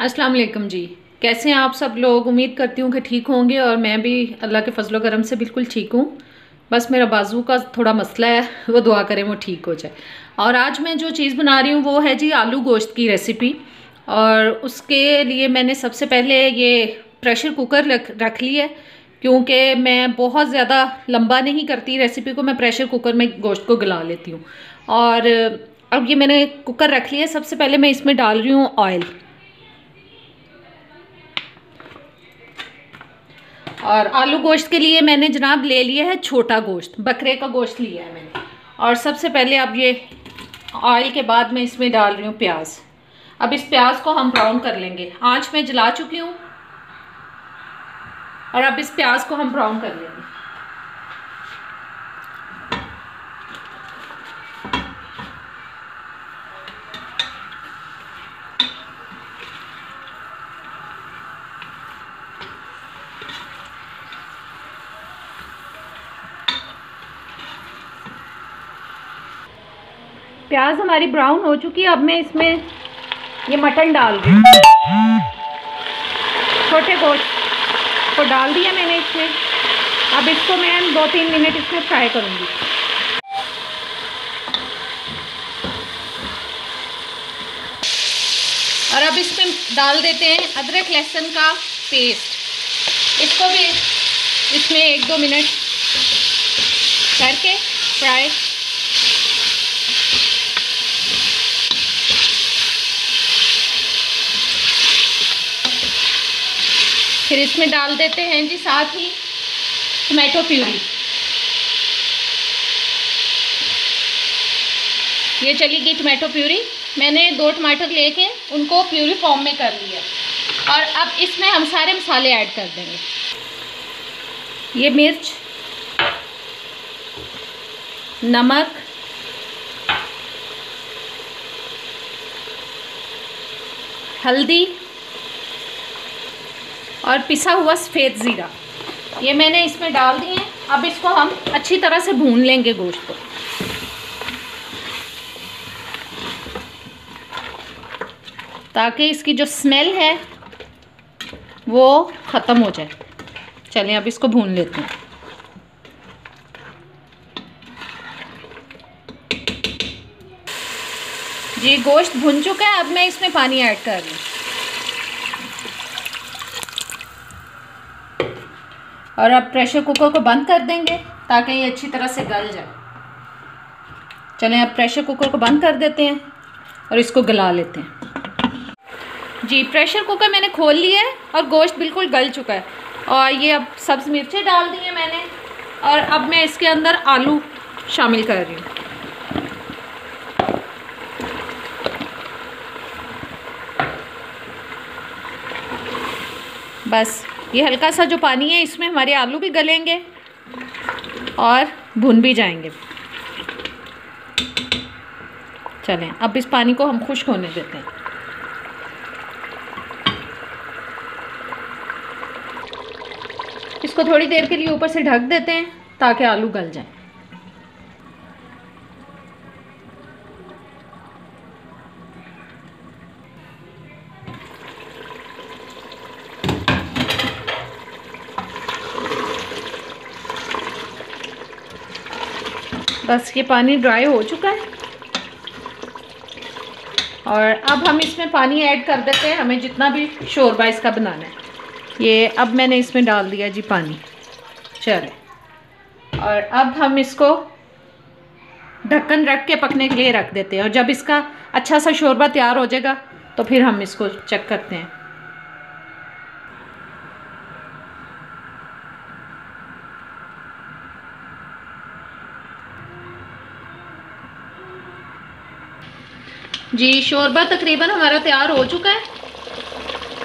अस्सलाम वालेकुम जी। कैसे हैं आप सब लोग? उम्मीद करती हूँ कि ठीक होंगे और मैं भी अल्लाह के फजलो करम से बिल्कुल ठीक हूँ। बस मेरा बाजू का थोड़ा मसला है, वो दुआ करें वो ठीक हो जाए। और आज मैं जो चीज़ बना रही हूँ वो है जी आलू गोश्त की रेसिपी। और उसके लिए मैंने सबसे पहले ये प्रेशर कुकर रख लिया है, क्योंकि मैं बहुत ज़्यादा लंबा नहीं करती रेसिपी को, मैं प्रेशर कुकर में गोश्त को गला लेती हूँ। और अब ये मैंने कुकर रख लिया है। सबसे पहले मैं इसमें डाल रही हूँ ऑयल। और आलू गोश्त के लिए मैंने जनाब ले लिया है छोटा गोश्त, बकरे का गोश्त लिया है मैंने। और सबसे पहले अब ये ऑयल के बाद मैं इसमें डाल रही हूँ प्याज। अब इस प्याज को हम ब्राउन कर लेंगे। आंच में जला चुकी हूँ और अब इस प्याज को हम ब्राउन कर लेंगे। प्याज हमारी ब्राउन हो चुकी है। अब मैं इसमें ये मटन डाल रही हूँ। छोटे गोश्त को डाल दिया मैंने इसमें। अब इसको मैं 2-3 मिनट इसमें फ्राई करूँगी। और अब इसमें डाल देते हैं अदरक लहसुन का पेस्ट। इसको भी इसमें 1-2 मिनट करके फ्राई। फिर इसमें डाल देते हैं जी साथ ही टमाटो प्यूरी। ये चली गई टमाटो प्यूरी। मैंने 2 टमाटर लेके उनको प्यूरी फॉर्म में कर लिया। और अब इसमें हम सारे मसाले ऐड कर देंगे। ये मिर्च, नमक, हल्दी और पिसा हुआ सफ़ेद ज़ीरा, ये मैंने इसमें डाल दिए हैं। अब इसको हम अच्छी तरह से भून लेंगे गोश्त को, ताकि इसकी जो स्मेल है वो ख़त्म हो जाए। चलें अब इसको भून लेते हैं। जी गोश्त भुन चुका है। अब मैं इसमें पानी ऐड कर रही हूँ और अब प्रेशर कुकर को बंद कर देंगे ताकि ये अच्छी तरह से गल जाए। चलें अब प्रेशर कुकर को बंद कर देते हैं और इसको गला लेते हैं। जी प्रेशर कुकर मैंने खोल लिया है और गोश्त बिल्कुल गल चुका है। और ये अब सब्ज़ मिर्चें डाल दी हैं मैंने। और अब मैं इसके अंदर आलू शामिल कर रही हूँ। बस ये हल्का सा जो पानी है इसमें हमारे आलू भी गलेंगे और भुन भी जाएंगे। चलें अब इस पानी को हम खुश्क होने देते हैं। इसको थोड़ी देर के लिए ऊपर से ढक देते हैं ताकि आलू गल जाए। बस ये पानी ड्राई हो चुका है और अब हम इसमें पानी ऐड कर देते हैं, हमें जितना भी शोरबा इसका बनाना है। ये अब मैंने इसमें डाल दिया जी पानी। चले और अब हम इसको ढक्कन रख के पकने के लिए रख देते हैं। और जब इसका अच्छा सा शोरबा तैयार हो जाएगा तो फिर हम इसको चेक करते हैं। जी शोरबा तकरीबन हमारा तैयार हो चुका है।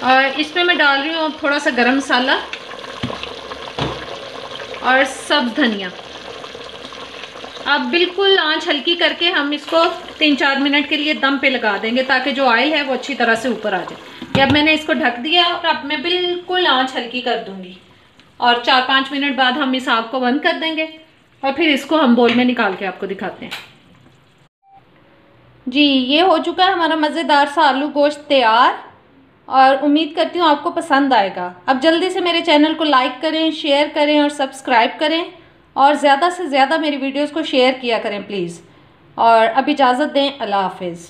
और इसमें मैं डाल रही हूँ थोड़ा सा गरम मसाला और सब्ज़ धनिया। अब बिल्कुल आंच हल्की करके हम इसको 3-4 मिनट के लिए दम पे लगा देंगे ताकि जो ऑयल है वो अच्छी तरह से ऊपर आ जाए। अब मैंने इसको ढक दिया और अब मैं बिल्कुल आंच हल्की कर दूंगी और 4-5 मिनट बाद हम इस आग को बंद कर देंगे और फिर इसको हम बोल में निकाल के आपको दिखाते हैं। जी ये हो चुका है हमारा मज़ेदार सा आलू गोश्त तैयार। और उम्मीद करती हूँ आपको पसंद आएगा। अब जल्दी से मेरे चैनल को लाइक करें, शेयर करें और सब्सक्राइब करें, और ज़्यादा से ज़्यादा मेरी वीडियोज़ को शेयर किया करें प्लीज़। और अब इजाज़त दें, अल्लाह हाफिज़।